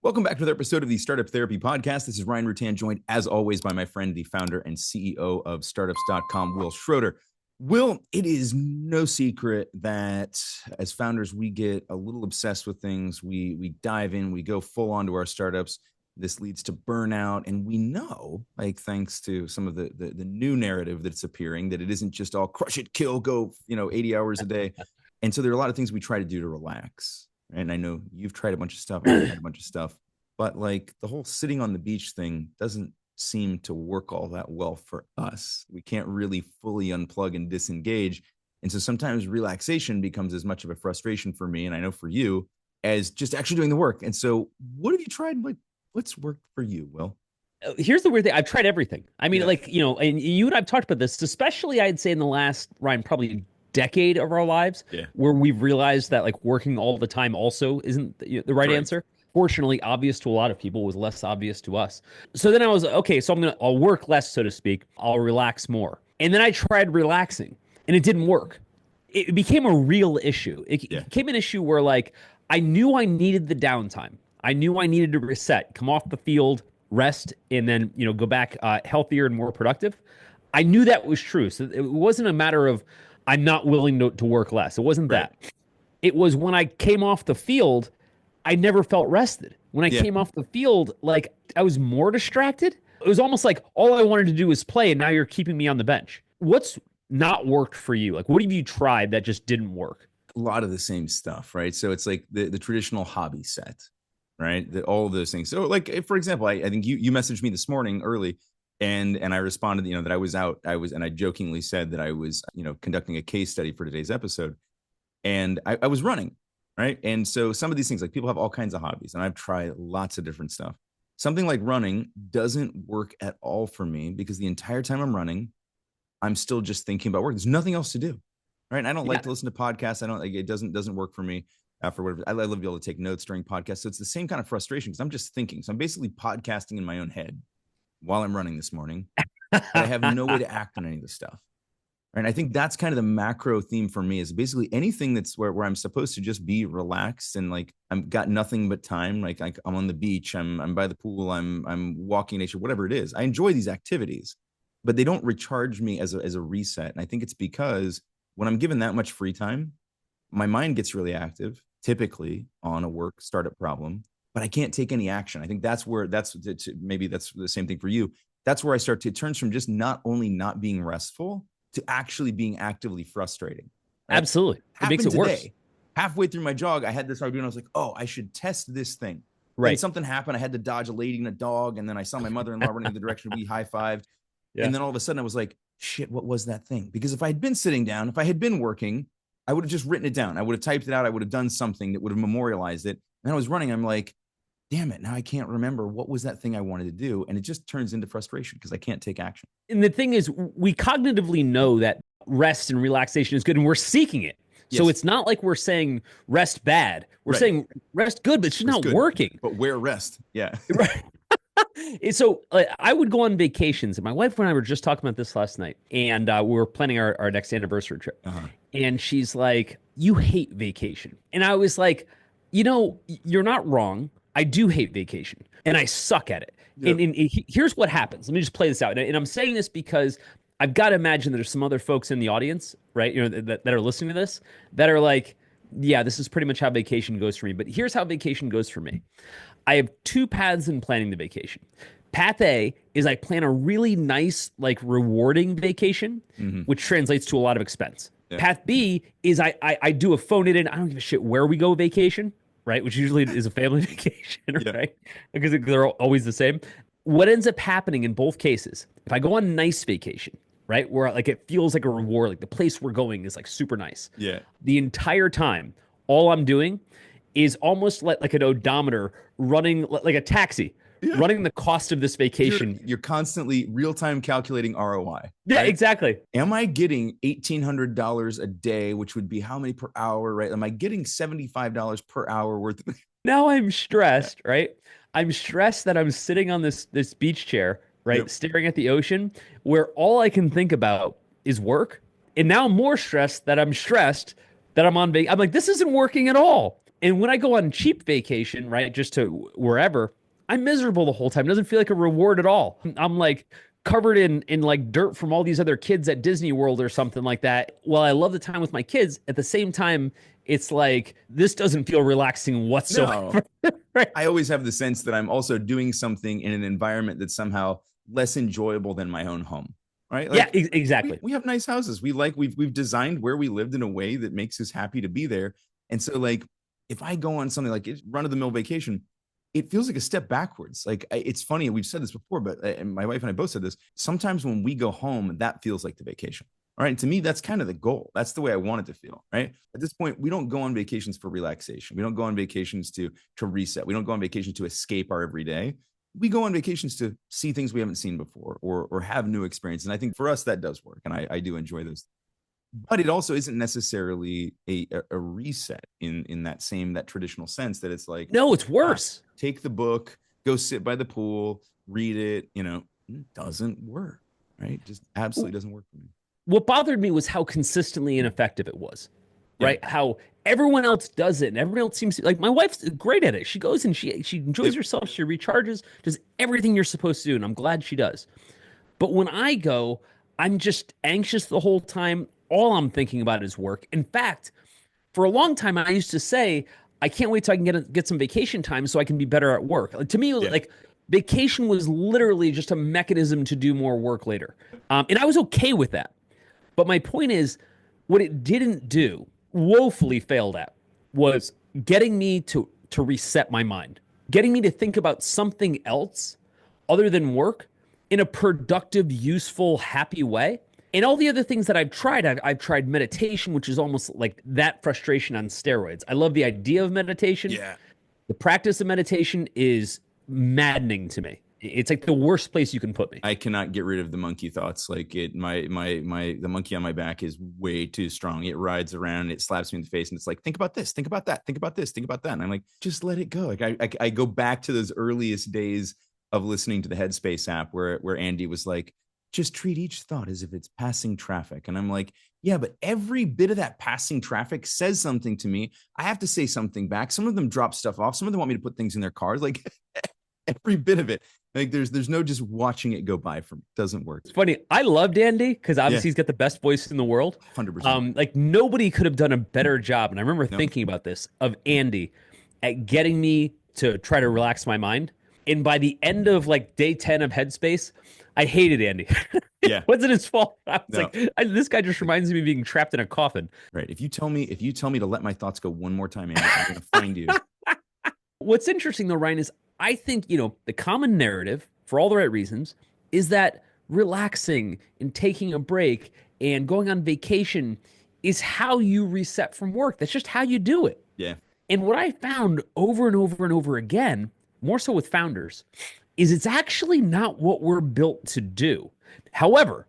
Welcome back to another episode of the Startup Therapy Podcast. This is Ryan Rutan, joined as always by my friend, the founder and CEO of startups.com, Wil Schroter. Wil, it is no secret that as founders, we get a little obsessed with things. We dive in, we go full on to our startups. This leads to burnout. And we know, like, thanks to some of the new narrative that's appearing, that it isn't just all crush it, kill, go, 80 hours a day. And so there are a lot of things we try to do to relax. And I know you've tried a bunch of stuff, I've tried a bunch of stuff, but like the whole sitting on the beach thing doesn't seem to work all that well for us. We can't really fully unplug and disengage. And so sometimes relaxation becomes as much of a frustration for me, and I know for you, as just actually doing the work. And so what have you tried? Like, what's worked for you, Wil? Here's the weird thing. I've tried everything. I mean, and you and I've talked about this, especially I'd say in the last, Ryan, probably decade of our lives, where we've realized that like working all the time also isn't the right answer. Fortunately, obvious to a lot of people, was less obvious to us. So then I was okay, so I'll work less, so to speak. I'll relax more. And then I tried relaxing and it didn't work. It became a real issue. It became an issue where like I knew I needed the downtime. I knew I needed to reset, come off the field, rest, and then go back healthier and more productive. I knew that was true. So it wasn't a matter of I'm not willing to work less. It wasn't that. It was when I came off the field, I never felt rested. When I came off the field, like I was more distracted. It was almost like all I wanted to do was play, and now you're keeping me on the bench. What's not worked for you? Like, what have you tried that just didn't work? A lot of the same stuff, right? So it's like the traditional hobby set, right? All of those things. So like, for example, I think you messaged me this morning early, and I responded, that I was out. And I jokingly said that I was, conducting a case study for today's episode, and I was running, right? And so some of these things, like people have all kinds of hobbies, and I've tried lots of different stuff. Something like running doesn't work at all for me because the entire time I'm running, I'm still just thinking about work. There's nothing else to do, right? And I don't like to listen to podcasts. I don't like it. Doesn't work for me. For whatever, I love to be able to take notes during podcasts. So it's the same kind of frustration because I'm just thinking. So I'm basically podcasting in my own head while I'm running this morning. But I have no way to act on any of this stuff. And I think that's kind of the macro theme for me, is basically anything that's where I'm supposed to just be relaxed and like I've got nothing but time. Like I'm on the beach, I'm by the pool, I'm walking nature, whatever it is. I enjoy these activities, but they don't recharge me as a reset. And I think it's because when I'm given that much free time, my mind gets really active, typically on a work startup problem, but I can't take any action. I think maybe that's the same thing for you. That's where I start to, it turns from just not only not being restful to actually being actively frustrating. Right? Absolutely. It makes it worse. Halfway through my jog, I had this idea, and I was like, oh, I should test this thing. Right. And something happened. I had to dodge a lady and a dog. And then I saw my mother-in-law running in the direction we high-fived. Yeah. And then all of a sudden I was like, shit, what was that thing? Because if I had been sitting down, if I had been working, I would have just written it down. I would have typed it out. I would have done something that would have memorialized it. And I was running. I'm like, damn it, now I can't remember what was that thing I wanted to do. And it just turns into frustration because I can't take action. And the thing is, we cognitively know that rest and relaxation is good, and we're seeking it. Yes. So it's not like we're saying rest bad. We're saying rest good, but it's just not working. But where rest? Yeah. Right. So I would go on vacations, and my wife and I were just talking about this last night, and we were planning our next anniversary trip. And she's like, you hate vacation. And I was like, you're not wrong. I do hate vacation, and I suck at it. Yep. And here's what happens. Let me just play this out. And I'm saying this because I've got to imagine that there's some other folks in the audience, right, that are listening to this, that are like, yeah, this is pretty much how vacation goes for me. But here's how vacation goes for me. I have two paths in planning the vacation. Path A is I plan a really nice, like rewarding vacation, which translates to a lot of expense. Yeah. Path B is I do a phone it in. I don't give a shit where we go vacation, right? Which usually is a family vacation, right? Because they're always the same. What ends up happening in both cases, if I go on a nice vacation, right, where like it feels like a reward, like the place we're going is like super nice. Yeah. The entire time, all I'm doing is almost like an odometer running like a taxi, running the cost of this vacation. You're constantly real-time calculating ROI. Yeah, right? Exactly. Am I getting $1,800 a day, which would be how many per hour, right? Am I getting $75 per hour worth of... Now I'm stressed, right? I'm stressed that I'm sitting on this beach chair, right? Staring at the ocean, where all I can think about is work. And now I'm more stressed that I'm on vacation. I'm like, this isn't working at all. And when I go on cheap vacation, right, just to wherever, I'm miserable the whole time. It doesn't feel like a reward at all. I'm like covered in like dirt from all these other kids at Disney World or something like that. While I love the time with my kids, at the same time, it's like this doesn't feel relaxing No, whatsoever. Right? I always have the sense that I'm also doing something in an environment that's somehow less enjoyable than my own home. Right? Yeah, Like exactly. we have nice houses. We've designed where we lived in a way that makes us happy to be there. And so like if I go on something like run of the mill vacation, it feels like a step backwards. Like it's funny, we've said this before, but and my wife and I both said this. Sometimes when we go home, that feels like the vacation. All right. And to me, that's kind of the goal. That's the way I want it to feel. Right. At this point, we don't go on vacations for relaxation. We don't go on vacations to reset. We don't go on vacation to escape our everyday. We go on vacations to see things we haven't seen before or have new experiences. And I think for us, that does work. And I do enjoy those. But it also isn't necessarily a reset in that traditional sense that it's like, No, it's worse. take the book, go sit by the pool, read it, it doesn't work, right? Just absolutely doesn't work for me. What bothered me was how consistently ineffective it was, Yeah. right? How everyone else does it, and everyone else seems to, like my wife's great at it. She goes and she enjoys herself, she recharges, does everything you're supposed to do, and I'm glad she does. But when I go, I'm just anxious the whole time. All I'm thinking about is work. In fact, for a long time, I used to say, I can't wait till I can get some vacation time so I can be better at work. Like, to me, Yeah. like vacation was literally just a mechanism to do more work later. And I was okay with that. But my point is, what it didn't do, woefully failed at, was getting me to reset my mind, getting me to think about something else other than work in a productive, useful, happy way. And all the other things that I've tried meditation, which is almost like that frustration on steroids. I love the idea of meditation. Yeah. The practice of meditation is maddening to me. It's like the worst place you can put me. I cannot get rid of the monkey thoughts. Like the monkey on my back is way too strong. It rides around, it slaps me in the face, and it's like, think about this, think about that, think about this, think about that. And I'm like, just let it go. Like I go back to those earliest days of listening to the Headspace app where Andy was like, just treat each thought as if it's passing traffic. And I'm like, yeah, but every bit of that passing traffic says something to me. I have to say something back. Some of them drop stuff off. Some of them want me to put things in their cars. Like every bit of it. Like there's no just watching it go by for me. It doesn't work. It's funny. I loved Andy because obviously he's got the best voice in the world. 100%. Like nobody could have done a better job. And I remember Nope. thinking about this of Andy at getting me to try to relax my mind. And by the end of like day 10 of Headspace, I hated Andy. Yeah. It wasn't his fault. I was No. like, this guy just reminds me of being trapped in a coffin. Right. If you tell me to let my thoughts go one more time, Andy, I'm going to find you. What's interesting though, Ryan, is I think, the common narrative, for all the right reasons, is that relaxing and taking a break and going on vacation is how you reset from work. That's just how you do it. Yeah. And what I found over and over and over again, more so with founders, is it's actually not what we're built to do. However,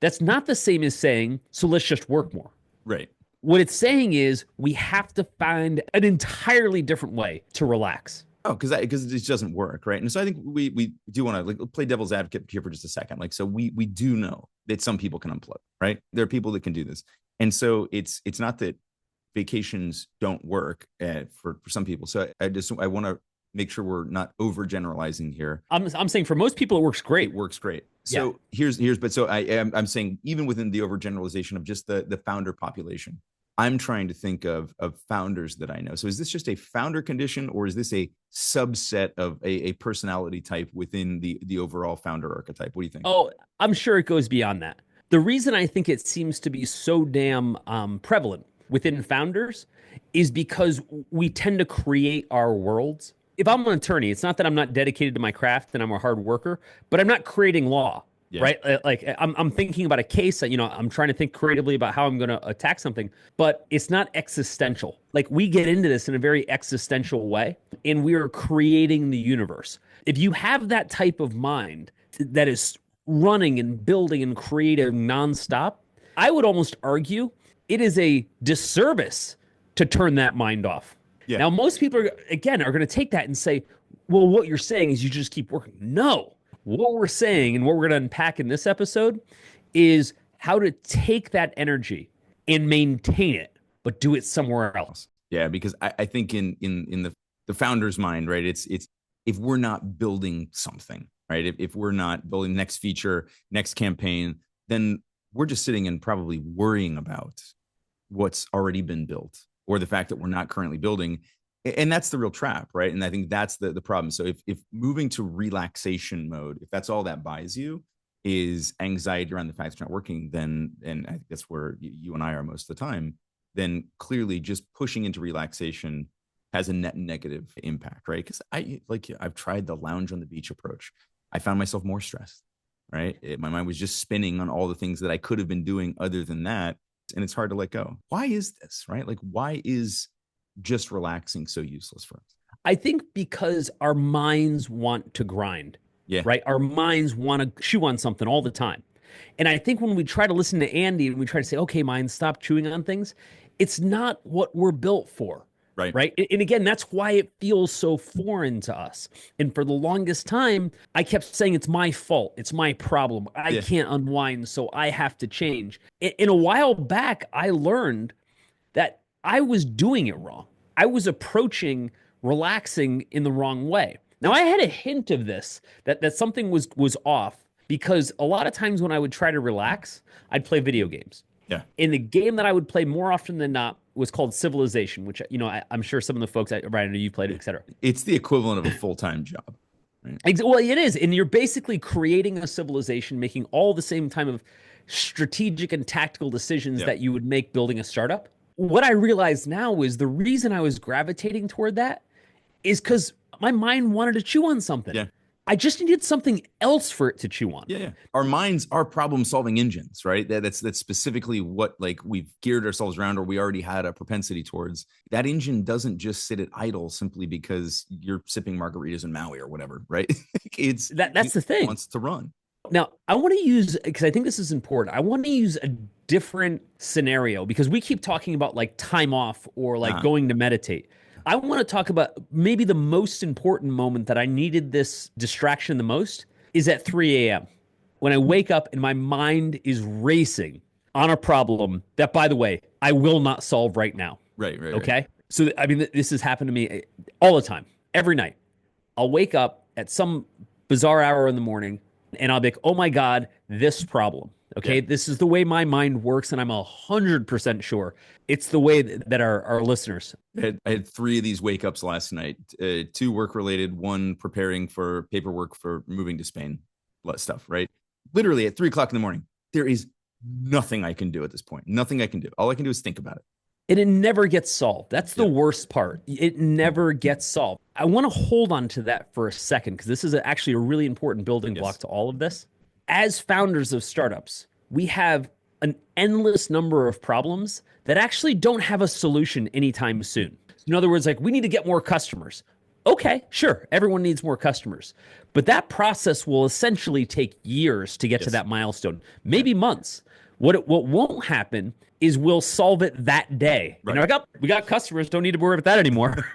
that's not the same as saying, so let's just work more. Right. What it's saying is we have to find an entirely different way to relax. Oh, because it just doesn't work, right? And so I think we do want to like play devil's advocate here for just a second. Like, so we do know that some people can unplug, right? There are people that can do this, and so it's not that vacations don't work for some people. So I want to make sure we're not overgeneralizing here. I'm saying for most people it works great. It works great. So here's but so I'm saying even within the overgeneralization of just the founder population, I'm trying to think of founders that I know. So is this just a founder condition, or is this a subset of a personality type within the overall founder archetype? What do you think? Oh, I'm sure it goes beyond that. The reason I think it seems to be so damn prevalent within founders is because we tend to create our worlds. If I'm an attorney, it's not that I'm not dedicated to my craft and I'm a hard worker, but I'm not creating law. Yeah. Right? Like I'm thinking about a case, I'm trying to think creatively about how I'm going to attack something, but it's not existential. Like we get into this in a very existential way, and we are creating the universe. If you have that type of mind that is running and building and creating nonstop, I would almost argue it is a disservice to turn that mind off. Yeah. Now, most people are going to take that and say, well, what you're saying is you just keep working. No. What we're saying and what we're going to unpack in this episode is how to take that energy and maintain it, but do it somewhere else. Yeah, because I think in the founder's mind, right? It's if we're not building something, right? If we're not building next feature, next campaign, then we're just sitting and probably worrying about what's already been built or the fact that we're not currently building. And that's the real trap, right? And I think that's the problem. So if moving to relaxation mode, if that's all that buys you is anxiety around the fact it's not working, then, and I think that's where you and I are most of the time, then clearly just pushing into relaxation has a net negative impact, right? Because I've tried the lounge on the beach approach. I found myself more stressed, right? My mind was just spinning on all the things that I could have been doing other than that. And it's hard to let go. Why is this, right? Like, why is just relaxing so useless for us? I think because our minds want to grind. Yeah. Right. Our minds want to chew on something all the time. And I think when we try to listen to Andy and we try to say, okay, mind, stop chewing on things, it's not what we're built for. Right. Right. And again, that's why it feels so foreign to us. And for the longest time, I kept saying it's my fault. It's my problem. I can't unwind. So I have to change. In a while back, I learned that I was doing it wrong. I was approaching relaxing in the wrong way. Now, I had a hint of this, that something was off, because a lot of times when I would try to relax, I'd play video games. Yeah. And the game that I would play more often than not was called Civilization, which, I'm sure some of the folks, Ryan, I know you've played it, et cetera. It's the equivalent of a full-time job. Right? Well, it is. And you're basically creating a civilization, making all the same time of strategic and tactical decisions that you would make building a startup. What I realize now is the reason I was gravitating toward that is because my mind wanted to chew on something. Yeah. I just needed something else for it to chew on. Yeah. Our minds are problem-solving engines, right? That's specifically what we've geared ourselves around, or we already had a propensity towards. That engine doesn't just sit at idle simply because you're sipping margaritas in Maui or whatever, right? That's the thing. It wants to run. Now, I want to use, because I think this is important, I want to use a different scenario, because we keep talking about time off or going to meditate. I want to talk about maybe the most important moment that I needed this distraction the most is at 3 a.m. when I wake up and my mind is racing on a problem that, by the way, I will not solve right now. Right. Okay. Right. So, I mean, this has happened to me all the time, every night. I'll wake up at some bizarre hour in the morning and I'll be like, oh my God, this problem. Okay. Yeah. This is the way my mind works. And I'm 100% sure it's the way that our listeners. I had 3 of these wake ups last night, 2 work related, 1 preparing for paperwork for moving to Spain, stuff, right? Literally at 3:00 in the morning, there is nothing I can do at this point. Nothing I can do. All I can do is think about it. And it never gets solved. That's the worst part. It never gets solved. I want to hold on to that for a second, because this is actually a really important building block to all of this. As founders of startups, we have an endless number of problems that actually don't have a solution anytime soon. In other words, we need to get more customers. Okay, sure, everyone needs more customers. But that process will essentially take years to get to that milestone, maybe months. What won't happen is we'll solve it that day. Right. We got customers, don't need to worry about that anymore.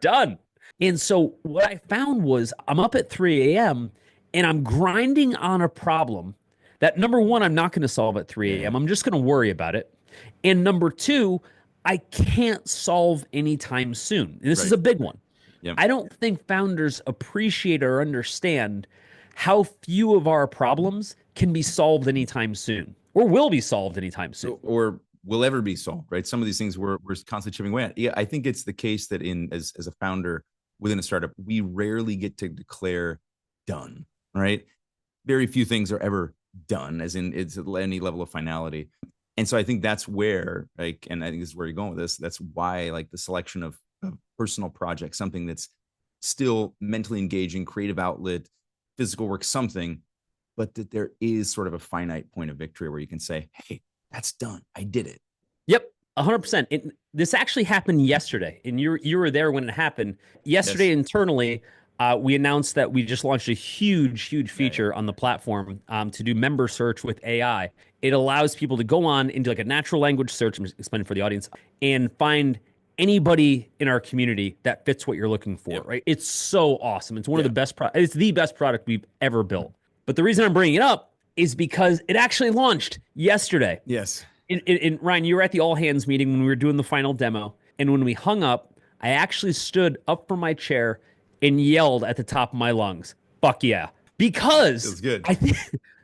Done. And so what I found was I'm up at 3 a.m. and I'm grinding on a problem that, number one, I'm not going to solve at 3 a.m. I'm just going to worry about it. And number 2, I can't solve anytime soon. And this is a big one. Yep. I don't think founders appreciate or understand how few of our problems can be solved anytime soon, or will be solved anytime soon, or will ever be solved, right? Some of these things we're constantly chipping away at. Yeah, I think it's the case that as a founder within a startup, we rarely get to declare done, right? Very few things are ever done, as in it's at any level of finality. And so I think that's where, and I think this is where you're going with this, that's why the selection of personal projects, something that's still mentally engaging, creative outlet, physical work, something, but that there is sort of a finite point of victory where you can say, hey, that's done. I did it. Yep. 100%. This actually happened yesterday, and you were there when it happened. Yesterday, internally, we announced that we just launched a huge feature on the platform to do member search with AI. It allows people to go on into a natural language search, I'm explaining for the audience, and find anybody in our community that fits what you're looking for, right? It's so awesome. It's one of the best it's the best product we've ever built. But the reason I'm bringing it up is because it actually launched yesterday. Yes. And Ryan, you were at the all hands meeting when we were doing the final demo. And when we hung up, I actually stood up from my chair and yelled at the top of my lungs, "Fuck yeah!" It was Because good. I think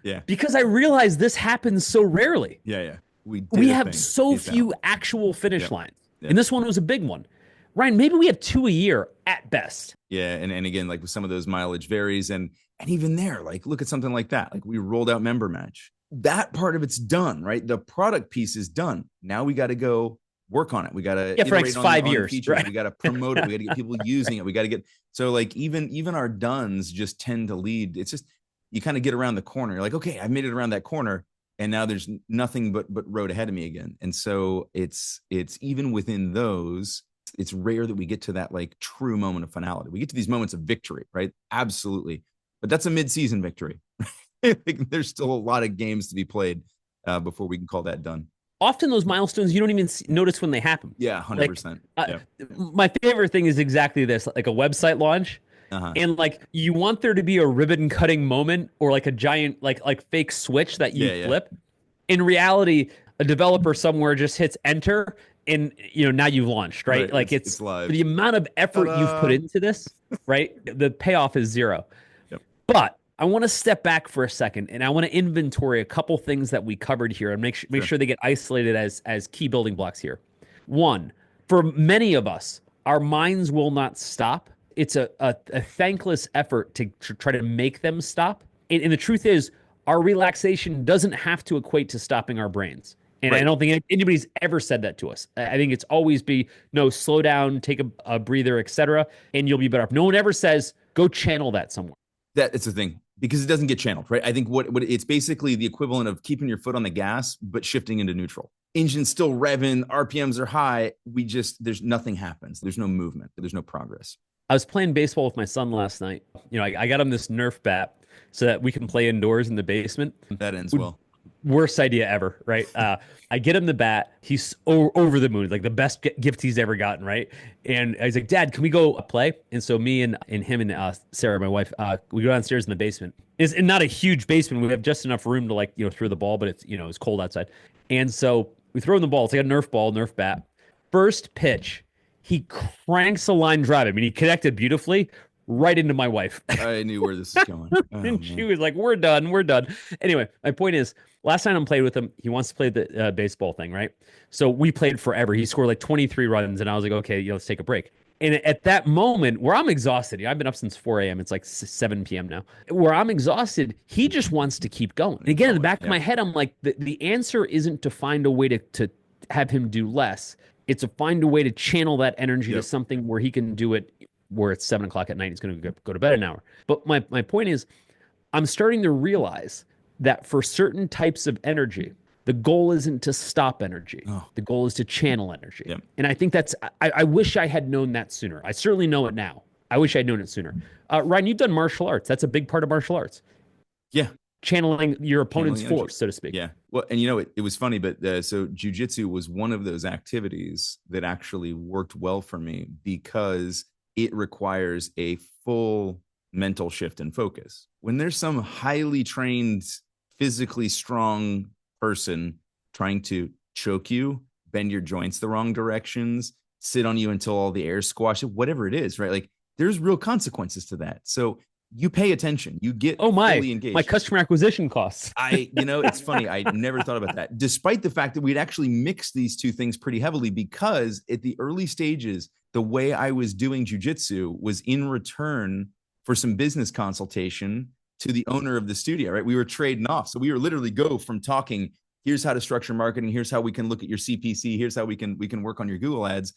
Yeah. because I realized this happens so rarely. Yeah. Yeah. We We did a have thing. so Peace out. few actual finish Yep. lines, Yep. and this one was a big one. Ryan, maybe we have 2 a year at best. Yeah. And again, like with some of those mileage varies. And even there, like look at something like that. Like we rolled out Member Match. That part of it's done, right? The product piece is done. Now we got to go work on it. We got to Yeah, for iterate next on, 5 years, features. right? We got to promote it. We got to get people using it. We got to get so like even our dones just tend to lead. It's just you kind of get around the corner. You're like, okay, I made it around that corner, and now there's nothing but road ahead of me again. And so it's even within those, it's rare that we get to that like true moment of finality. We get to these moments of victory, right? Absolutely, but that's a mid-season victory. There's still a lot of games to be played before we can call that done. Often those milestones you don't even notice when they happen. Yeah, Like 100%. my favorite thing is exactly this, like a website launch. Uh-huh. And like you want there to be a ribbon cutting moment or like a giant like fake switch that you flip. In reality, a developer somewhere just hits enter and now you've launched, right? Like it's live. the amount of effort you've put into this, right? The payoff is zero. Yep. But I want to step back for a second and I want to inventory a couple things that we covered here and make sure they get isolated as key building blocks here. One, for many of us, our minds will not stop. It's a thankless effort to try to make them stop. And the truth is, our relaxation doesn't have to equate to stopping our brains. And I don't think anybody's ever said that to us. I think it's always slow down, take a breather, etc., and you'll be better off. No one ever says, go channel that somewhere. It's the thing, because it doesn't get channeled, right? I think what it's basically the equivalent of keeping your foot on the gas, but shifting into neutral. Engine's still revving, RPMs are high. There's nothing happens. There's no movement. There's no progress. I was playing baseball with my son last night. I got him this Nerf bat so that we can play indoors in the basement. That ends well. Worst idea ever, right? I get him the bat. He's over the moon, like the best gift he's ever gotten, right? And he's like, "Dad, can we go play?" And so me and him and Sarah, my wife, we go downstairs in the basement. It's not a huge basement. We have just enough room to throw the ball, but it's cold outside. And so we throw in the ball. It's like a Nerf ball, Nerf bat. First pitch, he cranks a line drive. I mean, he connected beautifully right into my wife. I knew where this is going. And she was like, we're done. Anyway, my point is, last time I played with him, he wants to play the baseball thing, right? So we played forever. He scored like 23 runs, and I was like, okay, let's take a break. And at that moment where I'm exhausted, I've been up since 4 a.m. It's like 7 p.m. now. Where I'm exhausted, he just wants to keep going. And again, in the back of my head, I'm like, the answer isn't to find a way to have him do less. It's to find a way to channel that energy to something where he can do it where it's 7 o'clock at night. He's going to go to bed an hour. But my point is, I'm starting to realize that for certain types of energy, the goal isn't to stop energy. Oh. The goal is to channel energy. Yep. And I think I wish I had known that sooner. I certainly know it now. I wish I'd known it sooner. Ryan, you've done martial arts. That's a big part of martial arts. Yeah. Channeling your opponent's force, so to speak. Yeah. Well, and it was funny, but so jujitsu was one of those activities that actually worked well for me because it requires a full mental shift and focus. When there's some highly trained, physically strong person trying to choke you, bend your joints the wrong directions, sit on you until all the air squashes, whatever it is, right? Like there's real consequences to that. So you pay attention, you get fully engaged. My customer acquisition costs. It's funny. I never thought about that, despite the fact that we'd actually mixed these two things pretty heavily, because at the early stages, the way I was doing jujitsu was in return for some business consultation to the owner of the studio, right? We were trading off. So we were literally go from talking, here's how to structure marketing, here's how we can look at your CPC, here's how we can work on your Google ads,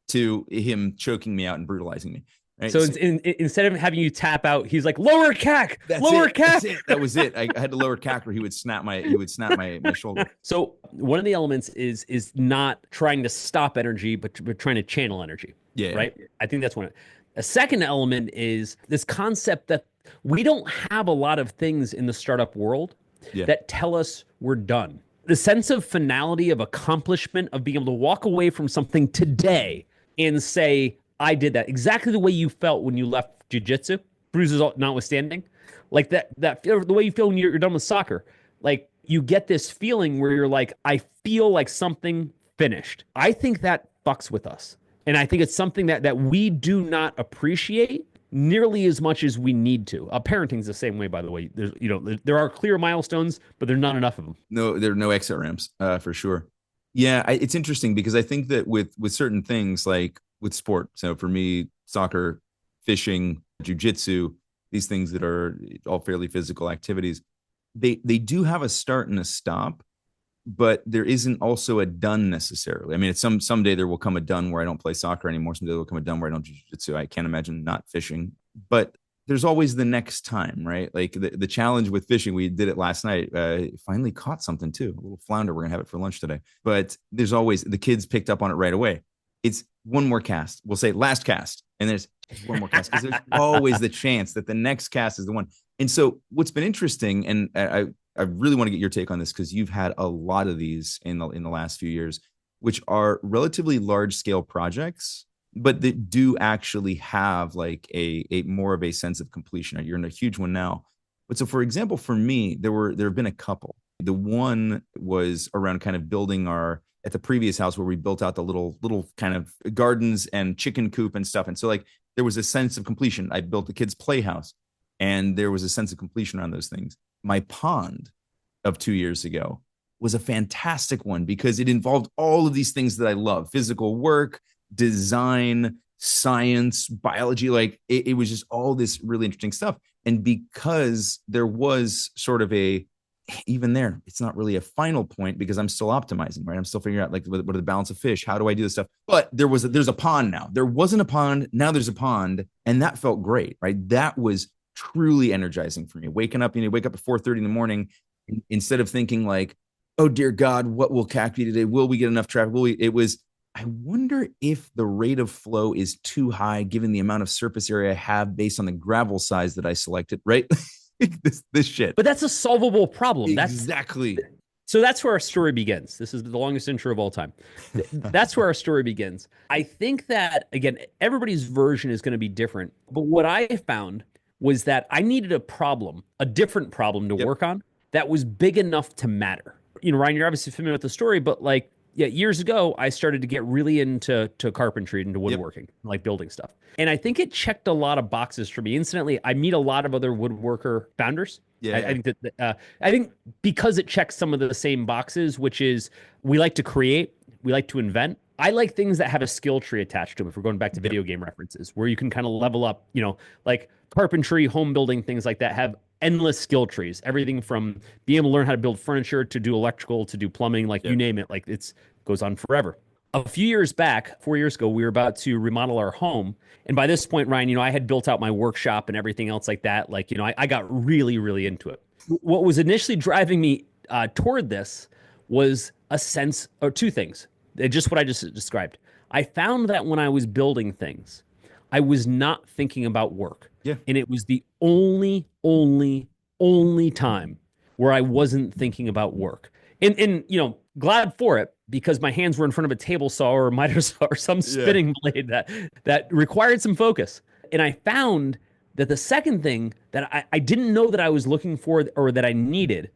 to him choking me out and brutalizing me. Right? So instead of having you tap out, he's like, lower CAC, lower CAC. That's it. That was it. I had to lower CAC, or he would snap my shoulder. So one of the elements is not trying to stop energy, but trying to channel energy. Yeah. Right. I think that's one. A second element is this concept that we don't have a lot of things in the startup world that tell us we're done. The sense of finality, of accomplishment, of being able to walk away from something today and say, I did that exactly the way you felt when you left jiu-jitsu, bruises notwithstanding, like that the way you feel when you're done with soccer. Like you get this feeling where you're like, I feel like something finished. I think that fucks with us. And I think it's something that we do not appreciate nearly as much as we need to. Parenting's the same way, by the way. There's, there are clear milestones, but there's not enough of them. No, there are no exit ramps for sure. Yeah, it's interesting because I think that with certain things like with sport, so for me, soccer, fishing, jujitsu, these things that are all fairly physical activities, they do have a start and a stop, but there isn't also a done necessarily. I mean, it's someday there will come a done where I don't play soccer anymore. Someday there will come a done where I don't jiu-jitsu. I can't imagine not fishing, but there's always the next time, right? Like the challenge with fishing, we did it last night. Finally caught something too, a little flounder. We're gonna have it for lunch today. But there's always the kids picked up on it right away. It's one more cast. We'll say last cast, and there's one more cast because there's always the chance that the next cast is the one. And so what's been interesting, and I really want to get your take on this because you've had a lot of these in the last few years, which are relatively large scale projects, but that do actually have like a more of a sense of completion. You're in a huge one now. But so for example, for me, there have been a couple. The one was around kind of building at the previous house where we built out the little kind of gardens and chicken coop and stuff. And so like there was a sense of completion. I built the kids' playhouse and there was a sense of completion around those things. My pond of 2 years ago was a fantastic one because it involved all of these things that I love: physical work, design, science, biology. Like it was just all this really interesting stuff. And because there was sort of even there, it's not really a final point because I'm still optimizing, right? I'm still figuring out like what are the balance of fish? How do I do this stuff? But there's a pond now. There wasn't a pond. Now there's a pond. And that felt great, right? That was truly energizing for me. Waking up, wake up at 4:30 in the morning, instead of thinking like, oh dear God, what will CAC be today? Will we get enough traffic? I wonder if the rate of flow is too high given the amount of surface area I have based on the gravel size that I selected, right? this shit. But that's a solvable problem. Exactly. So that's where our story begins. This is the longest intro of all time. That's where our story begins. I think that, again, everybody's version is going to be different. But what I found was that I needed a different problem to work on that was big enough to matter. Ryan, you're obviously familiar with the story, but like, yeah, years ago, I started to get really into carpentry, into woodworking, like building stuff. And I think it checked a lot of boxes for me. Incidentally, I meet a lot of other woodworker founders. Yeah, I think because it checks some of the same boxes, which is we like to create, we like to invent. I like things that have a skill tree attached to them. If we're going back to video game references, where you can kind of level up, like carpentry, home building, things like that have endless skill trees. Everything from being able to learn how to build furniture to do electrical to do plumbing, like you name it. Like goes on forever. A few years back, 4 years ago, we were about to remodel our home. And by this point, Ryan, I had built out my workshop and everything else like that. Like, I got really, really into it. What was initially driving me toward this was a sense of two things. Just what I just described. I found that when I was building things, I was not thinking about work. Yeah. And it was the only time where I wasn't thinking about work. And glad for it, because my hands were in front of a table saw or a miter saw or some spinning blade that required some focus. And I found that the second thing that I didn't know that I was looking for or that I needed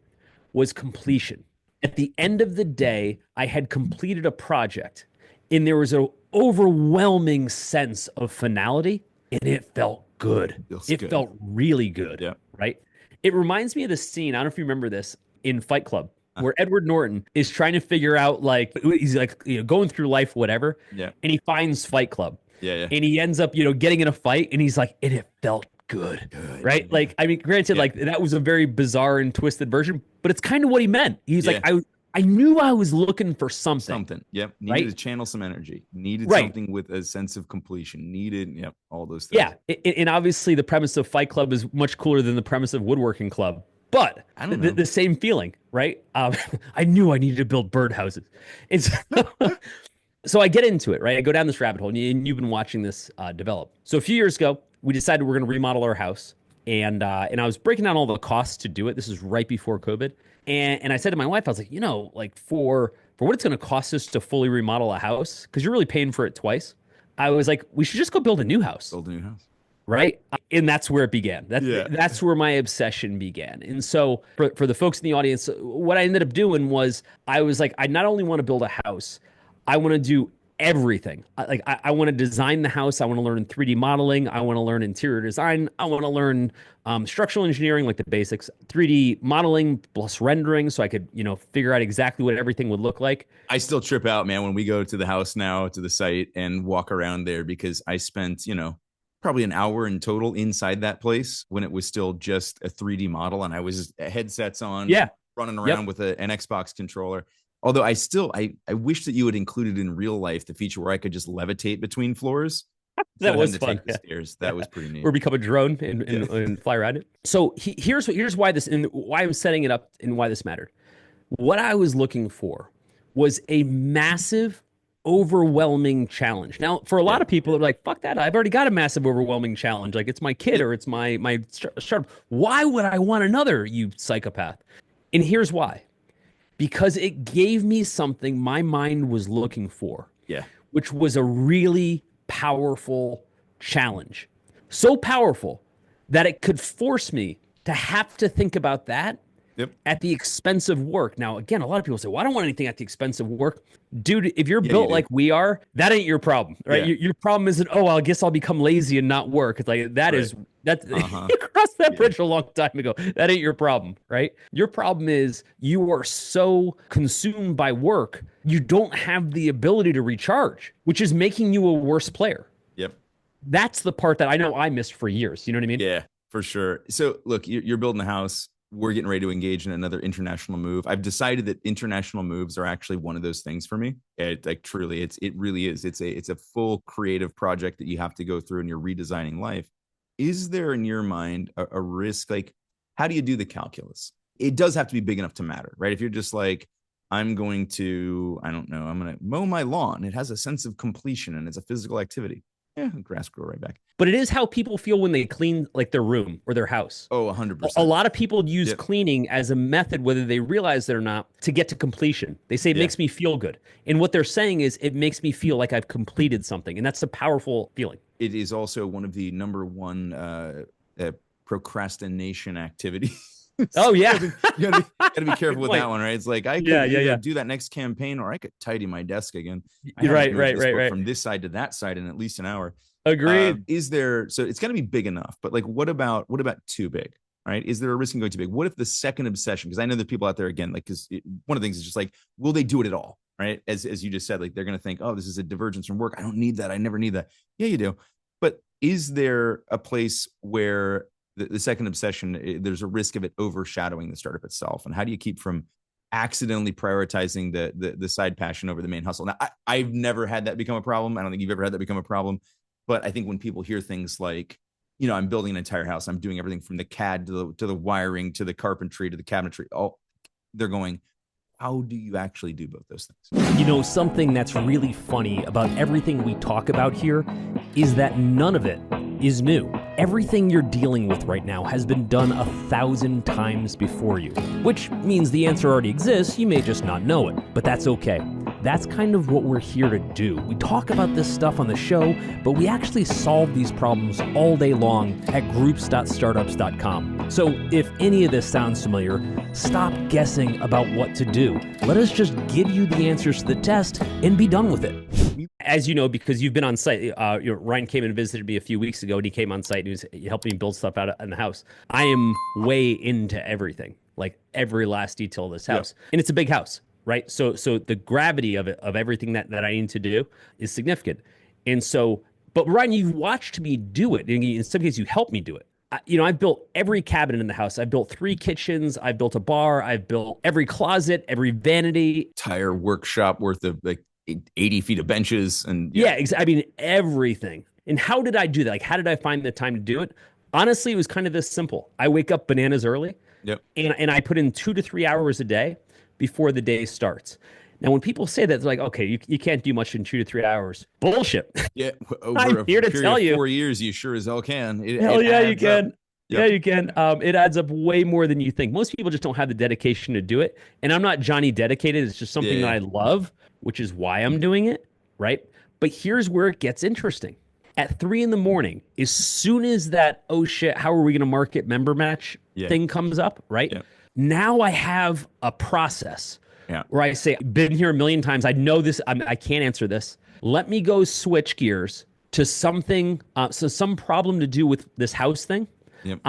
was completion. At the end of the day, I had completed a project and there was an overwhelming sense of finality and it felt good. It felt really good, right? It reminds me of the scene, I don't know if you remember this, in Fight Club, where Edward Norton is trying to figure out, like, he's like, going through life, whatever. Yeah. And he finds Fight Club. Yeah. And he ends up, getting in a fight and he's like, and it felt good. Right? Like, I mean, granted, like that was a very bizarre and twisted version, but it's kind of what he meant. He's like, I knew I was looking for something. Yep. Needed to channel some energy. Needed something with a sense of completion. Needed, all those things. Yeah. And obviously the premise of Fight Club is much cooler than the premise of Woodworking Club. But the same feeling, right? I knew I needed to build birdhouses. So I get into it, right? I go down this rabbit hole, and you've been watching this develop. So a few years ago, we decided we're going to remodel our house. And I was breaking down all the costs to do it. This is right before COVID. And I said to my wife, I was like, like for what it's going to cost us to fully remodel a house, because you're really paying for it twice. I was like, we should just go build a new house. Right. And that's where it began. That's where my obsession began. And so for the folks in the audience, what I ended up doing was I was like, I not only want to build a house, I want to do everything. I want to design the house. I want to learn 3D modeling. I want to learn interior design. I want to learn structural engineering, like the basics, 3D modeling plus rendering, so I could, figure out exactly what everything would look like. I still trip out, man, when we go to the house now, to the site, and walk around there, because I spent, probably an hour in total inside that place when it was still just a 3D model, and I was headsets on, Yeah. running around with an Xbox controller. Although I wish that you had included in real life the feature where I could just levitate between floors. That was fun. Take the stairs. That was pretty neat. Or become a drone and fly around it. So here's why this, and why I'm setting it up and why this mattered. What I was looking for was a massive, overwhelming challenge. Now, for a lot of people, they're like, fuck that. I've already got a massive, overwhelming challenge. Like, it's my kid or it's my startup. Why would I want another, you psychopath? And here's why. Because it gave me something my mind was looking for. Yeah. Which was a really powerful challenge. So powerful that it could force me to have to think about that at the expense of work. Now, again, a lot of people say, well, I don't want anything at the expense of work. Dude, if you're built like we are, that ain't your problem, right? Your problem isn't, I guess I'll become lazy and not work. It's like, you crossed that bridge a long time ago. That ain't your problem, right? Your problem is you are so consumed by work, you don't have the ability to recharge, which is making you a worse player. Yep. That's the part that I know I missed for years. You know what I mean? Yeah, for sure. So look, you're building a house. We're getting ready to engage in another international move. I've decided that international moves are actually one of those things for me. Truly, it really is. It's a full creative project that you have to go through, and you're redesigning life. Is there in your mind a risk? Like, how do you do the calculus? It does have to be big enough to matter, right? If you're just like, I'm going to mow my lawn. It has a sense of completion and it's a physical activity. Yeah, grass grow right back. But it is how people feel when they clean like their room or their house. Oh, 100%. A lot of people use cleaning as a method, whether they realize it or not, to get to completion. They say it makes me feel good. And what they're saying is it makes me feel like I've completed something. And that's a powerful feeling. It is also one of the number one procrastination activities. Oh, yeah. you gotta be careful with that one, right? It's like, I could do that next campaign, or I could tidy my desk again. Right. From this side to that side in at least an hour. Agreed. So it's got to be big enough, but like, what about too big, right? Is there a risk in going too big? What if the second obsession, because I know that people out there, again, like, because one of the things is just like, will they do it at all? Right. As you just said, like, they're going to think, oh, this is a divergence from work. I don't need that. I never need that. Yeah, you do. But is there a place where the second obsession, there's a risk of it overshadowing the startup itself? And how do you keep from accidentally prioritizing the side passion over the main hustle? Now, I've never had that become a problem. I don't think you've ever had that become a problem. But I think when people hear things like, I'm building an entire house, I'm doing everything from the CAD to the wiring, to the carpentry, to the cabinetry, they're going, how do you actually do both those things? Something that's really funny about everything we talk about here is that none of it is new. Everything you're dealing with right now has been done 1,000 times before you, which means the answer already exists. You may just not know it, but that's okay. That's kind of what we're here to do. We talk about this stuff on the show, but we actually solve these problems all day long at groups.startups.com. So if any of this sounds familiar, stop guessing about what to do. Let us just give you the answers to the test and be done with it. As you know, because you've been on site, Ryan came and visited me a few weeks ago, and he came on site and he helped me build stuff out in the house. I am way into everything, like every last detail of this house. And it's a big house. Right. So the gravity of it, of everything that I need to do is significant. And so, but Ryan, you've watched me do it. In some cases, you helped me do it. I've built every cabinet in the house. I've built 3 kitchens. I've built a bar. I've built every closet, every vanity. Entire workshop worth of like 80 feet of benches. And everything. And how did I do that? Like, how did I find the time to do it? Honestly, it was kind of this simple. I wake up bananas early. Yep. And I put in 2 to 3 hours a day before the day starts. Now, when people say that, it's like, okay, you can't do much in 2 to 3 hours. Bullshit. Yeah, I'm here to tell you. 4 years, you sure as hell can. You can. Yep. Yeah, you can. It adds up way more than you think. Most people just don't have the dedication to do it. And I'm not Johnny dedicated. It's just something that I love, which is why I'm doing it, right? But here's where it gets interesting. At 3 a.m, as soon as that, oh shit, how are we going to market member match thing comes up, right? Yeah. Now I have a process where I say, been here a million times. I know this. I can't answer this. Let me go switch gears to something, so some problem to do with this house thing. Yep.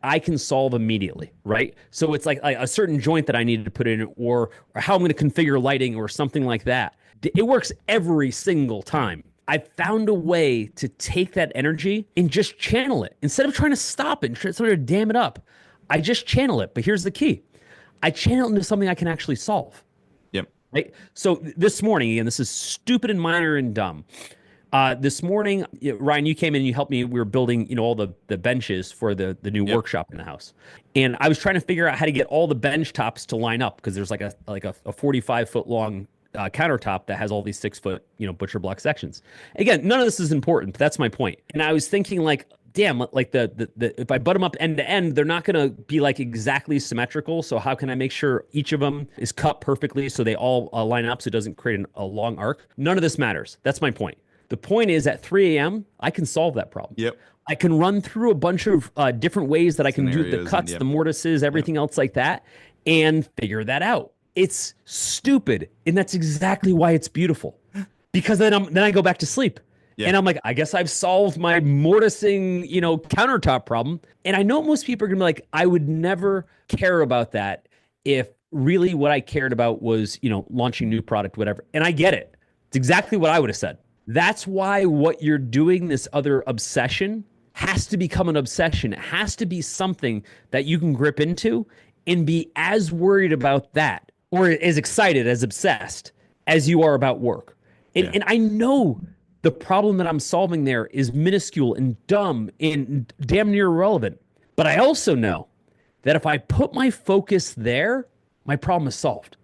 I can solve immediately, right? So it's like a certain joint that I needed to put in, or how I'm going to configure lighting or something like that. It works every single time. I found a way to take that energy and just channel it instead of trying to stop it and sort of dam it up. I just channel it. But here's the key: I channel it into something I can actually solve. Yep. Right. So this morning, again, this is stupid and minor and dumb. This morning, Ryan, you came in and you helped me. We were building, all the benches for the new workshop in the house. And I was trying to figure out how to get all the bench tops to line up because there's like a 45-foot long countertop that has all these 6-foot, butcher block sections. Again, none of this is important, but that's my point. And I was thinking like, damn, like the if I butt them up end to end, they're not going to be like exactly symmetrical. So how can I make sure each of them is cut perfectly so they all line up so it doesn't create a long arc? None of this matters. That's my point. The point is at 3 a.m., I can solve that problem. Yep. I can run through a bunch of different ways that I can do the cuts, and, the mortises, everything else like that, and figure that out. It's stupid, and that's exactly why it's beautiful. Because then I go back to sleep. Yeah. And I'm like, I guess I've solved my mortising, countertop problem. And I know most people are going to be like, I would never care about that if really what I cared about was, launching new product, whatever. And I get it. It's exactly what I would have said. That's why what you're doing, this other obsession, has to become an obsession. It has to be something that you can grip into and be as worried about that or as excited, as obsessed as you are about work. And I know the problem that I'm solving there is minuscule and dumb and damn near irrelevant. But I also know that if I put my focus there, my problem is solved.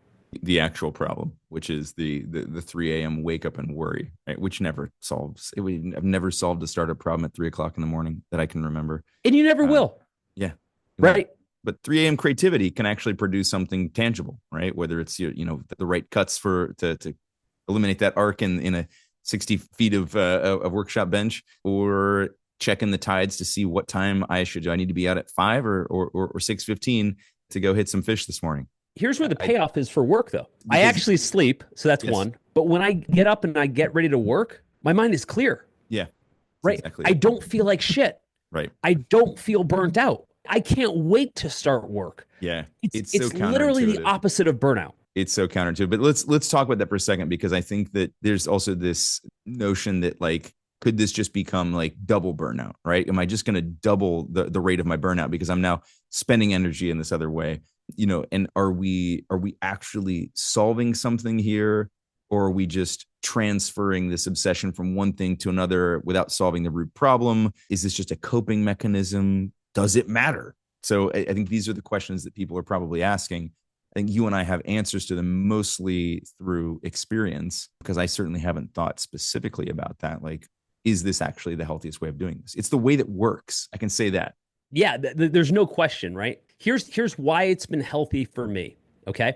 The actual problem, which is the 3 a.m. wake up and worry, right? Which never solves. I've never solved a startup problem at 3 o'clock in the morning that I can remember. And you never will. Yeah. Right. But 3 a.m. creativity can actually produce something tangible, right? Whether it's, the right cuts to eliminate that arc in a 60 feet of workshop bench, or checking the tides to see what time I need to be out at 5 or 6:15 to go hit some fish this morning. Here's where the payoff is for work, though. I actually sleep, so that's one. But when I get up and I get ready to work, my mind is clear. Yeah. Right. Exactly. I don't feel like shit. Right. I don't feel burnt out. I can't wait to start work. Yeah. It's so literally the opposite of burnout. It's so counterintuitive. But let's talk about that for a second, because I think that there's also this notion that, like, could this just become like double burnout, right? Am I just going to double the rate of my burnout because I'm now spending energy in this other way? And are we actually solving something here, or are we just transferring this obsession from one thing to another without solving the root problem? Is this just a coping mechanism? Does it matter? So I think these are the questions that people are probably asking. I think you and I have answers to them mostly through experience, because I certainly haven't thought specifically about that. Like, is this actually the healthiest way of doing this? It's the way that works. I can say that. Yeah, there's no question, right? Here's why it's been healthy for me, okay?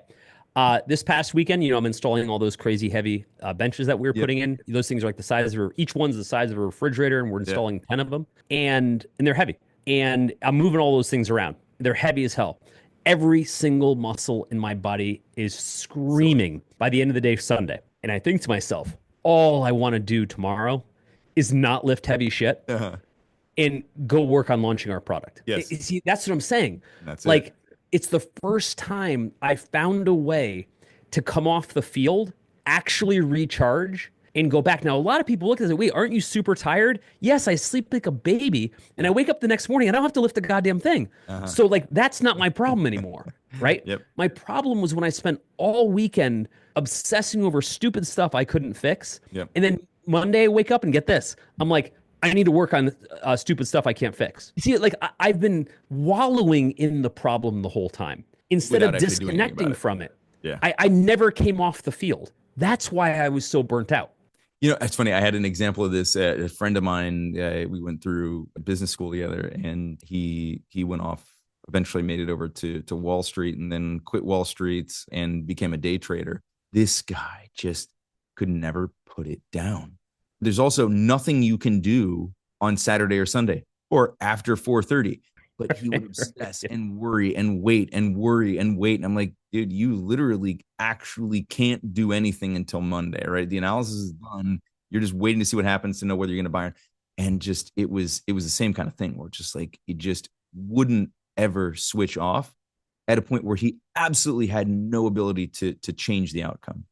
This past weekend, I'm installing all those crazy heavy benches that we were putting in. Those things are like each one's the size of a refrigerator, and we're installing 10 of them, and they're heavy. And I'm moving all those things around. They're heavy as hell. Every single muscle in my body is screaming by the end of the day, Sunday. And I think to myself, all I want to do tomorrow is not lift heavy shit. And go work on launching our product. Yes. See, that's what I'm saying. That's like, it's the first time I found a way to come off the field, actually recharge, and go back. Now, a lot of people look at it and say, wait, aren't you super tired? Yes, I sleep like a baby, and I wake up the next morning, and I don't have to lift a goddamn thing. So, like, that's not my problem anymore, right? My problem was when I spent all weekend obsessing over stupid stuff I couldn't fix. And then Monday, I wake up and get this. I'm like, I need to work on stupid stuff I can't fix. You see, like, I've been wallowing in the problem the whole time instead of disconnecting from it. I never came off the field. That's why I was so burnt out. It's funny. I had an example of this. A friend of mine, we went through business school together, and he went off, eventually made it over to Wall Street, and then quit Wall Street and became a day trader. This guy just could never put it down. There's also nothing you can do on Saturday or Sunday or after 4:30, but he would obsess and worry and wait and worry and wait. And I'm like, dude, you literally actually can't do anything until Monday, right? The analysis is done. You're just waiting to see what happens to know whether you're going to buy it. And just it was the same kind of thing where just like it just wouldn't ever switch off at a point where he absolutely had no ability to change the outcome,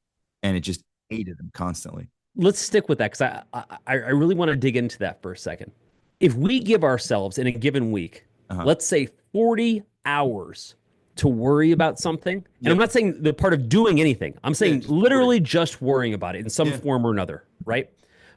and it just hated him constantly. Let's stick with that because I really want to dig into that for a second. If we give ourselves in a given week, let's say 40 hours to worry about something, and I'm not saying the part of doing anything, I'm saying literally just worrying about it in some form or another, right?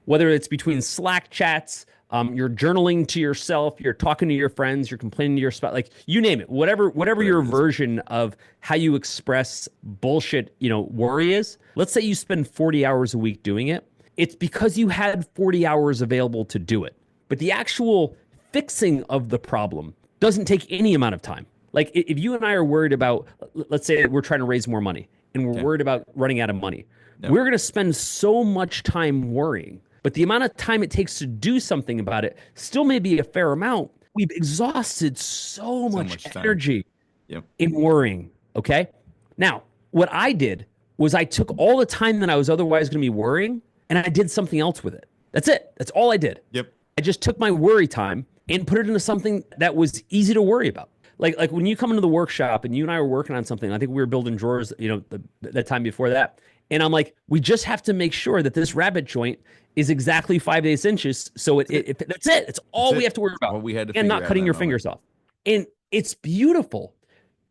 Whether it's between Slack chats, you're journaling to yourself, you're talking to your friends, you're complaining to your spouse, like you name it, whatever your version of how you express bullshit, worry is. Let's say you spend 40 hours a week doing it. It's because you had 40 hours available to do it. But the actual fixing of the problem doesn't take any amount of time. Like if you and I are worried about, let's say we're trying to raise more money and we're worried about running out of money, we're going to spend so much time worrying. But the amount of time it takes to do something about it still may be a fair amount. We've exhausted so much energy in worrying, okay? Now, what I did was I took all the time that I was otherwise going to be worrying and I did something else with it. That's it. That's all I did. I just took my worry time and put it into something that was easy to worry about. Like when you come into the workshop and you and I were working on something, I think we were building drawers, the time before that. And I'm like, we just have to make sure that this rabbet joint is exactly 5/8 inches. So that's it. It's all we have to worry about. What we had to and not cutting your fingers off. And it's beautiful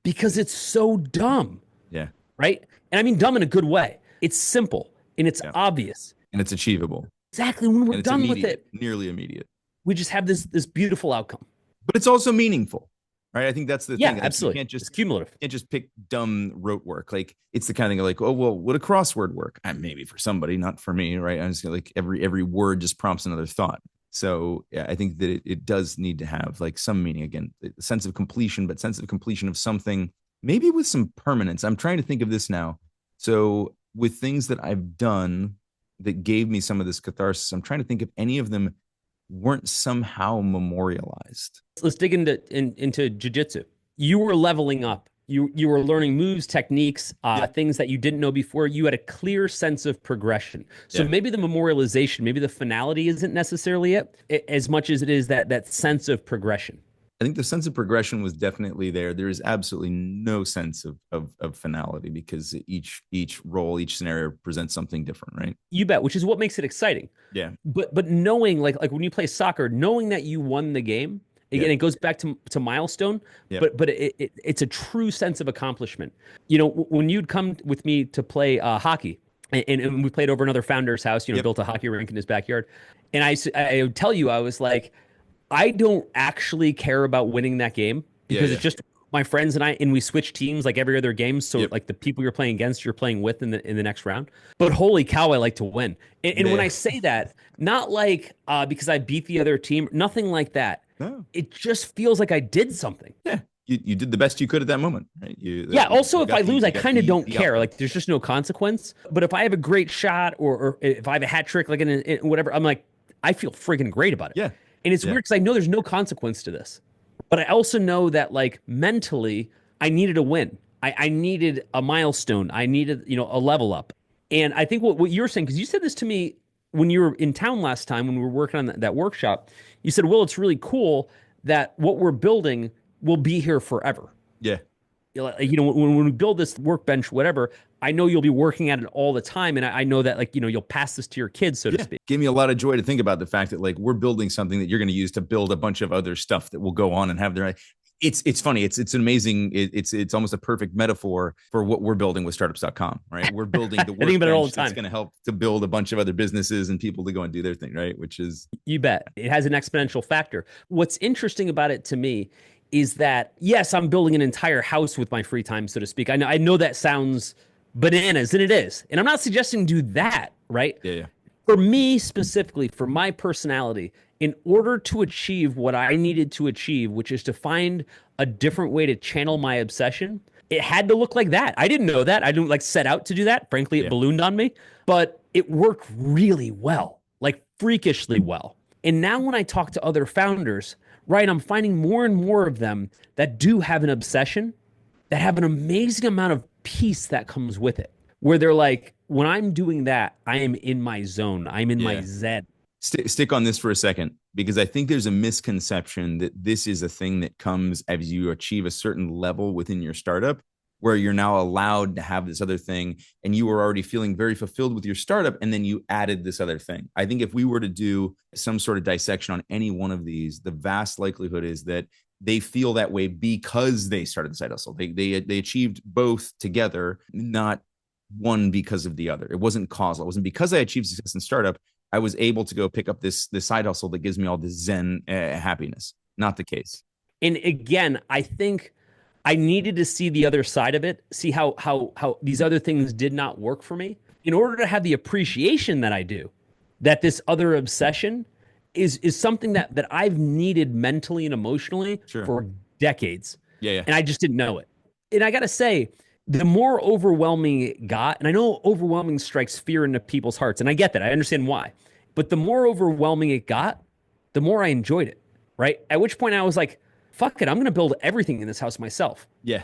because it's so dumb. Yeah. Right? And I mean dumb in a good way. It's simple and it's obvious. And it's achievable. Exactly. When we're done with it. Nearly immediate. We just have this beautiful outcome. But it's also meaningful. Right. I think that's the thing. Yeah, absolutely. It's cumulative. You can't just pick dumb rote work. Like it's the kind of thing like, oh, well, would a crossword work? Maybe for somebody, not for me. Right. I'm just like every word just prompts another thought. So yeah, I think that it does need to have like some meaning, again, the sense of completion, but sense of completion of something, maybe with some permanence. I'm trying to think of this now. So with things that I've done that gave me some of this catharsis, I'm trying to think if any of them weren't somehow memorialized. Let's dig into jiu-jitsu. You were leveling up. You were learning moves, techniques, things that you didn't know before. You had a clear sense of progression. So maybe the memorialization, maybe the finality isn't necessarily it as much as it is that sense of progression. I think the sense of progression was definitely there. There is absolutely no sense of finality because each role, each scenario presents something different, right? You bet, which is what makes it exciting. Yeah. But knowing like when you play soccer, knowing that you won the game, again, it goes back to milestone, but it's a true sense of accomplishment. When you'd come with me to play hockey, and we played over another founder's house, built a hockey rink in his backyard, and I would tell you, I was like, I don't actually care about winning that game because it's just my friends and I, and we switch teams like every other game. So like the people you're playing against, you're playing with in the next round. But holy cow, I like to win. And when I say that, not like because I beat the other team, nothing like that. No. It just feels like I did something. Yeah. You did the best you could at that moment, right? Also, if I lose, I kind of don't care. Like, there's just no consequence. But if I have a great shot or if I have a hat trick, like in whatever, I'm like, I feel friggin' great about it. Yeah. And it's weird because I know there's no consequence to this. But I also know that, like, mentally, I needed a win. I needed a milestone. I needed, a level up. And I think what you're saying, because you said this to me when you were in town last time when we were working on that workshop, you said, Will, it's really cool that what we're building will be here forever. Yeah. When we build this workbench, whatever, I know you'll be working at it all the time. And I know that, like, you'll pass this to your kids, so to speak. Gave me a lot of joy to think about the fact that, like, we're building something that you're going to use to build a bunch of other stuff that will go on and have their, it's funny. It's an amazing, it's almost a perfect metaphor for what we're building with startups.com, right? We're building the workbench that's going to help to build a bunch of other businesses and people to go and do their thing, right? Which is, you bet. It has an exponential factor. What's interesting about it to me is that, yes, I'm building an entire house with my free time, so to speak. I know that sounds bananas, and it is. And I'm not suggesting do that, right? Yeah. For me specifically, for my personality, in order to achieve what I needed to achieve, which is to find a different way to channel my obsession, it had to look like that. I didn't know that. I didn't set out to do that. Frankly, it ballooned on me, but it worked really well, like freakishly well. And now when I talk to other founders, right, I'm finding more and more of them that do have an obsession, that have an amazing amount of peace that comes with it. where they're like, when I'm doing that, I am in my zone. I'm in my Yeah. zen. Stick on this for a second, because I think there's a misconception that this is a thing that comes as you achieve a certain level within your startup, where you're now allowed to have this other thing, and you were already feeling very fulfilled with your startup, and then you added this other thing. I think if we were to do some sort of dissection on any one of these, the vast likelihood is that they feel that way because they started the side hustle. They achieved both together, not one because of the other. It wasn't causal. It wasn't because I achieved success in startup I was able to go pick up this side hustle that gives me all this zen happiness. Not the case. And again, I think I needed to see the other side of it, see how these other things did not work for me in order to have the appreciation that I do, that this other obsession is something that I've needed mentally and emotionally Sure. for decades. Yeah. And I just didn't know it. And I got to say, the more overwhelming it got, and I know overwhelming strikes fear into people's hearts, and I get that. I understand why. But the more overwhelming it got, the more I enjoyed it, right? At which point I was like, fuck it, I'm going to build everything in this house myself. Yeah.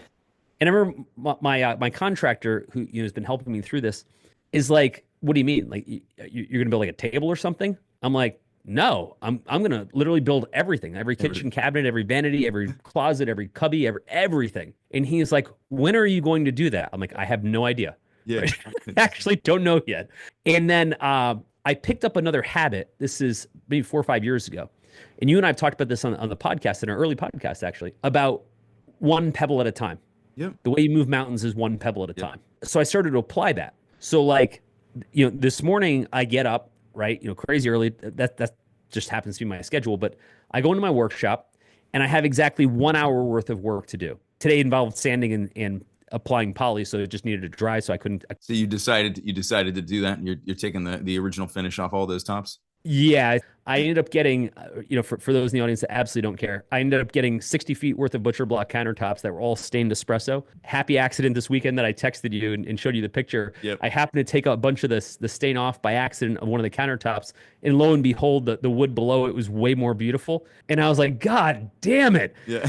And I remember my contractor, who has been helping me through this, is like, what do you mean? Like, you're going to build like a table or something? I'm like, no, I'm going to literally build everything, every kitchen cabinet, every vanity, every closet, every cubby, everything. And he's like, when are you going to do that? I'm like, I have no idea. Yeah. Right? I actually don't know yet. And then I picked up another habit. This is maybe 4 or 5 years ago. And you and I have talked about this on the podcast, in our early podcast, actually, about one pebble at a time. Yep. The way you move mountains is one pebble at a time. So I started to apply that. So like, this morning I get up, right? Crazy early. That just happens to be my schedule. But I go into my workshop and I have exactly 1 hour worth of work to do. Today involved sanding and applying poly, so it just needed to dry. So I couldn't. So you decided to do that, and you're taking the original finish off all those tops. Yeah, I ended up getting, for those in the audience that absolutely don't care, I ended up getting 60 feet worth of butcher block countertops that were all stained espresso. Happy accident this weekend that I texted you and showed you the picture. Yep. I happened to take a bunch of the stain off by accident of one of the countertops, and lo and behold, the wood below it was way more beautiful. And I was like, God damn it. Yeah.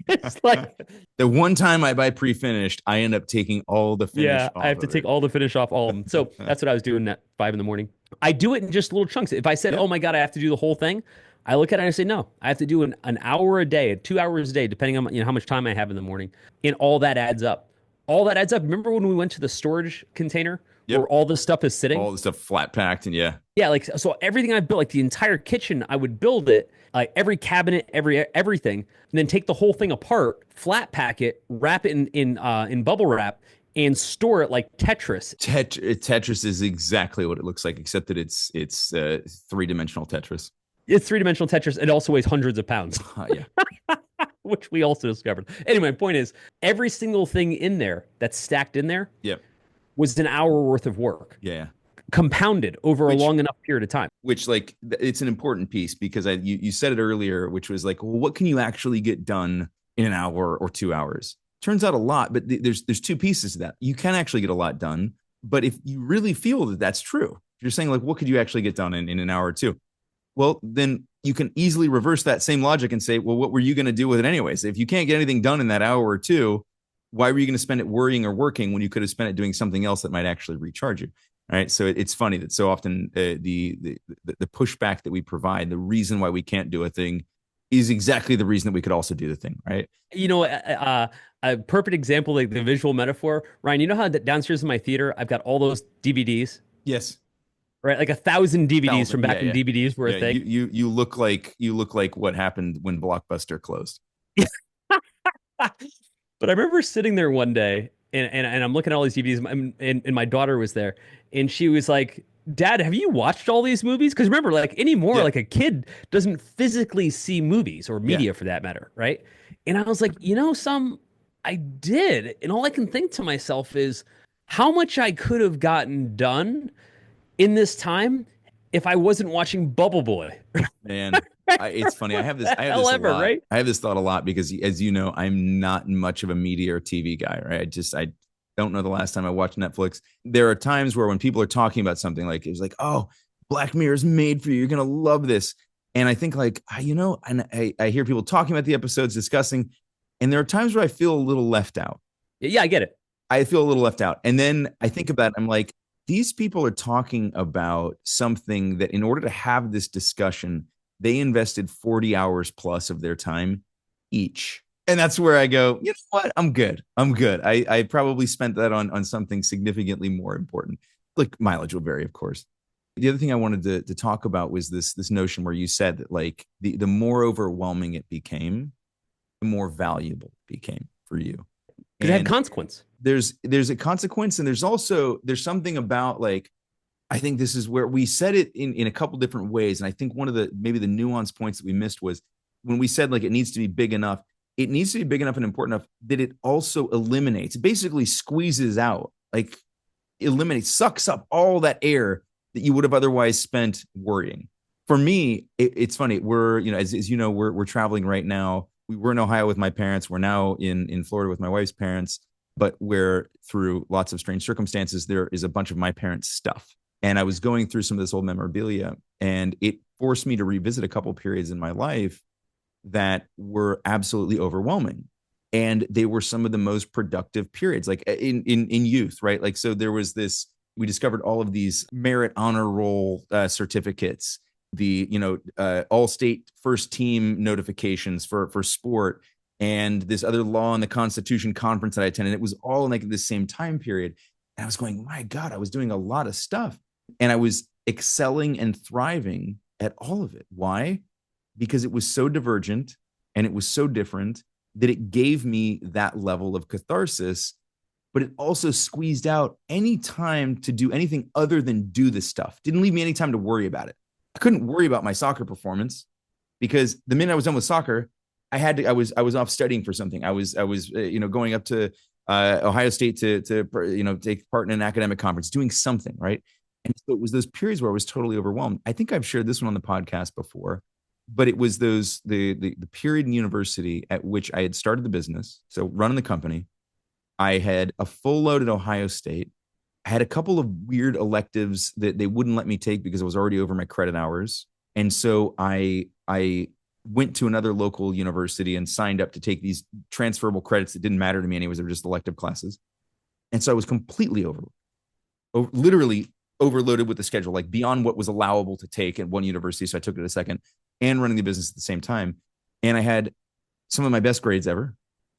It's like the one time I buy pre-finished, I end up taking all the finish off. I have to take all the finish off all of them. So that's what I was doing at 5 a.m. I do it in just little chunks. If I said, oh my God, I have to do the whole thing, I look at it and I say, no, I have to do an hour a day, 2 hours a day, depending on how much time I have in the morning. And all that adds up. All that adds up. Remember when we went to the storage container where all this stuff is sitting? All the stuff flat packed and yeah. Yeah, like so everything I built, like the entire kitchen, I would build it, like every cabinet, everything, and then take the whole thing apart, flat pack it, wrap it in bubble wrap, and store it like Tetris. Tetris is exactly what it looks like, except that it's 3-dimensional Tetris. It's 3-dimensional Tetris. It also weighs hundreds of pounds. Yeah. Which we also discovered. Anyway, my point is, every single thing in there that's stacked in there was an hour worth of work. Yeah. Compounded over a long enough period of time. Which, like, it's an important piece because you said it earlier, which was like, well, what can you actually get done in an hour or 2 hours? Turns out a lot, but there's two pieces to that. You can actually get a lot done, but if you really feel that that's true, if you're saying like, what could you actually get done in an hour or two? Well, then you can easily reverse that same logic and say, well, what were you going to do with it anyways? If you can't get anything done in that hour or two, why were you going to spend it worrying or working when you could have spent it doing something else that might actually recharge you? All right. So it's funny that so often the pushback that we provide, the reason why we can't do a thing is exactly the reason that we could also do the thing. Right. A perfect example, like the visual metaphor, Ryan, you know how downstairs in my theater, I've got all those DVDs. Yes. Right. Like 1,000 DVDs from back when DVDs were a thing. You look like what happened when Blockbuster closed. But I remember sitting there one day and I'm looking at all these DVDs and my daughter was there and she was like, Dad, have you watched all these movies? Because remember, like anymore, like a kid doesn't physically see movies or media for that matter, right? And I was like, I did. And all I can think to myself is how much I could have gotten done in this time if I wasn't watching Bubble Boy. Man, it's funny. I have this a lot. Right? I have this thought a lot because, as you know, I'm not much of a media or TV guy, right? I don't know the last time I watched Netflix. There are times where when people are talking about something like, it's like, oh, Black Mirror is made for you. You're going to love this. And I think like, and I hear people talking about the episodes, discussing, and there are times where I feel a little left out. Yeah, I get it. I feel a little left out. And then I think about it, I'm like, these people are talking about something that in order to have this discussion, they invested 40 hours plus of their time each. And that's where I go, you know what? I'm good. I'm good. I probably spent that on something significantly more important. Like mileage will vary, of course. The other thing I wanted to talk about was this notion where you said that like the more overwhelming it became, the more valuable it became for you. Because it had consequence. There's a consequence, and there's something about like, I think this is where we said it in a couple different ways. And I think one of the maybe the nuance points that we missed was when we said like it needs to be big enough. It needs to be big enough and important enough that it also eliminates, basically squeezes out, like eliminates, sucks up all that air that you would have otherwise spent worrying. For me, it's funny. We're, as you know, we're traveling right now. We were in Ohio with my parents. We're now in Florida with my wife's parents, but where through lots of strange circumstances, there is a bunch of my parents' stuff. And I was going through some of this old memorabilia, and it forced me to revisit a couple periods in my life that were absolutely overwhelming. And they were some of the most productive periods, like in youth, right? Like, so there was this, we discovered all of these merit honor roll certificates, the, all state first team notifications for sport, and this other law and the Constitution conference that I attended. It was all in like the same time period. And I was going, my God, I was doing a lot of stuff. And I was excelling and thriving at all of it. Why? Because it was so divergent and it was so different that it gave me that level of catharsis, but it also squeezed out any time to do anything other than do this stuff. Didn't leave me any time to worry about it. I couldn't worry about my soccer performance because the minute I was done with soccer, I was off studying for something. I was going up to Ohio State to take part in an academic conference, doing something, right? And so it was those periods where I was totally overwhelmed. I think I've shared this one on the podcast before, but it was the period in university at which I had started the business, so running the company. I had a full load at Ohio State. I had a couple of weird electives that they wouldn't let me take because I was already over my credit hours. And so I went to another local university and signed up to take these transferable credits that didn't matter to me anyways. They were just elective classes. And so I was completely literally overloaded with the schedule, like beyond what was allowable to take at one university. So I took it a second, and running the business at the same time. And I had some of my best grades ever.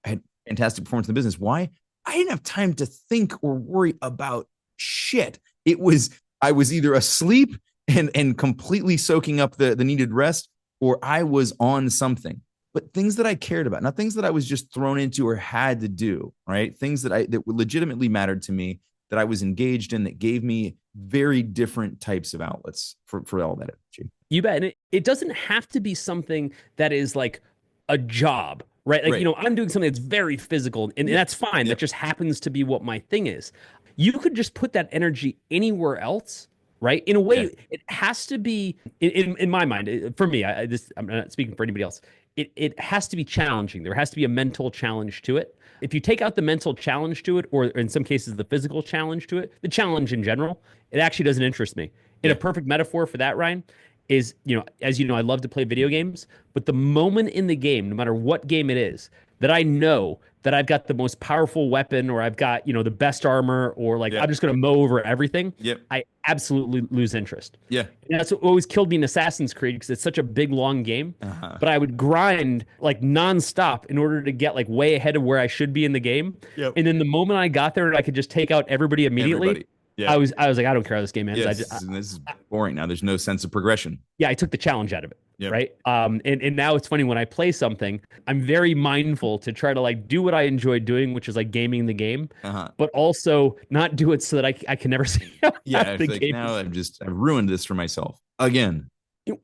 I had fantastic performance in the business. Why? I didn't have time to think or worry about shit. I was either asleep and completely soaking up the needed rest, or I was on something. But things that I cared about, not things that I was just thrown into or had to do, right? Things that legitimately mattered to me, that I was engaged in, that gave me very different types of outlets for all that energy. You bet. And it doesn't have to be something that is like a job, right? Like, Right. I'm doing something that's very physical, and that's fine. That just happens to be what my thing is. You could just put that energy anywhere else, right? In a way, it has to be, in my mind, for me, I'm not speaking for anybody else. It has to be challenging. There has to be a mental challenge to it. If you take out the mental challenge to it, or in some cases, the physical challenge to it, the challenge in general, it actually doesn't interest me. In a perfect metaphor for that, Ryan, is, as you know, I love to play video games, but the moment in the game, no matter what game it is, that I know that I've got the most powerful weapon, or I've got, the best armor, or like I'm just going to mow over everything, I absolutely lose interest. Yeah. And that's what always killed me in Assassin's Creed, because it's such a big, long game. But I would grind like nonstop in order to get like way ahead of where I should be in the game. And then the moment I got there and I could just take out everybody immediately, I was like, I don't care how this game ends. This is boring now. There's no sense of progression. Yeah, I took the challenge out of it. Right. And now it's funny when I play something, I'm very mindful to try to like do what I enjoy doing, which is like gaming the game, but also not do it so that I can never see the game. Now I've ruined this for myself again.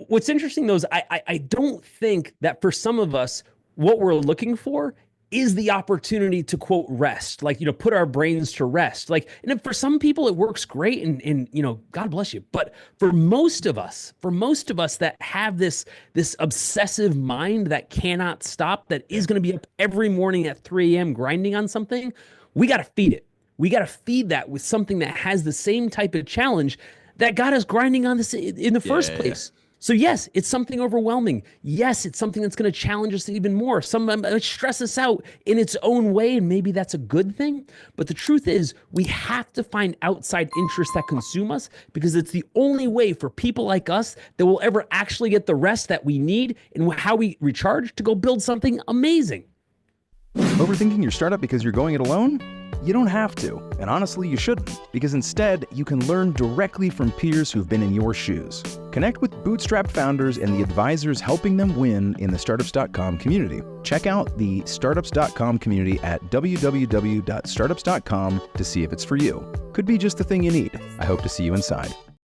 What's interesting though is I don't think that for some of us, what we're looking for is the opportunity to quote rest, like, put our brains to rest. Like, and for some people it works great, and God bless you. But for most of us that have this obsessive mind that cannot stop, that is going to be up every morning at 3 a.m. grinding on something, we got to feed it. We got to feed that with something that has the same type of challenge that got us grinding on this in the first place. So yes, it's something overwhelming. Yes, it's something that's going to challenge us even more. Some stress us out in its own way, and maybe that's a good thing. But the truth is, we have to find outside interests that consume us because it's the only way for people like us that will ever actually get the rest that we need and how we recharge to go build something amazing. Overthinking your startup because you're going it alone? You don't have to, and honestly, you shouldn't, because instead, you can learn directly from peers who've been in your shoes. Connect with bootstrapped founders and the advisors helping them win in the Startups.com community. Check out the Startups.com community at www.startups.com to see if it's for you. Could be just the thing you need. I hope to see you inside.